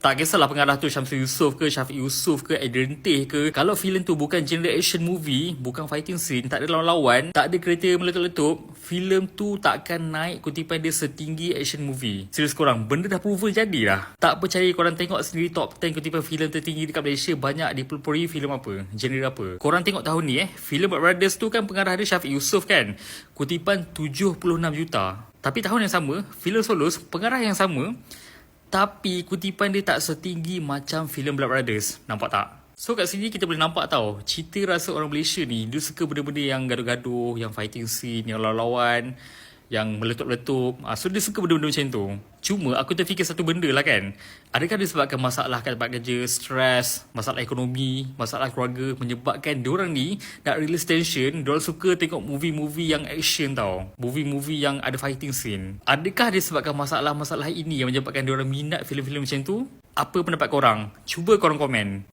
Tak kisahlah pengarah tu Syamsul Yusof ke, Syafiq Yusof ke, Adrian Teh ke. Kalau filem tu bukan genre action movie, bukan fighting scene, tak ada lawan-lawan, tak ada kereta meletup-letup, filem tu takkan naik kutipan dia setinggi action movie. Serius korang, benda dah proven jadi dah. Tak percaya korang tengok sendiri top 10 kutipan filem tertinggi dekat Malaysia banyak dipelopori filem apa, genre apa. Korang tengok tahun ni filem Blood Brothers tu kan pengarah dia Syafiq Yusof kan. Kutipan 76 juta. Tapi tahun yang sama, filem Solos pengarah yang sama, tapi kutipan dia tak setinggi macam filem Blood Brothers. Nampak tak? So kat sini kita boleh nampak tau, cita rasa orang Malaysia ni, dia suka benda-benda yang gaduh-gaduh, yang fighting scene, yang lawan-lawan, yang meletup-letup. So dia suka benda-benda macam tu. Cuma aku terfikir satu benda lah kan. Adakah disebabkan masalah kat tempat kerja, stres, masalah ekonomi, masalah keluarga menyebabkan diorang ni nak release tension, diorang suka tengok movie-movie yang action tau. Movie-movie yang ada fighting scene. Adakah disebabkan masalah-masalah ini yang menyebabkan diorang minat filem-filem macam tu? Apa pendapat korang? Cuba korang komen.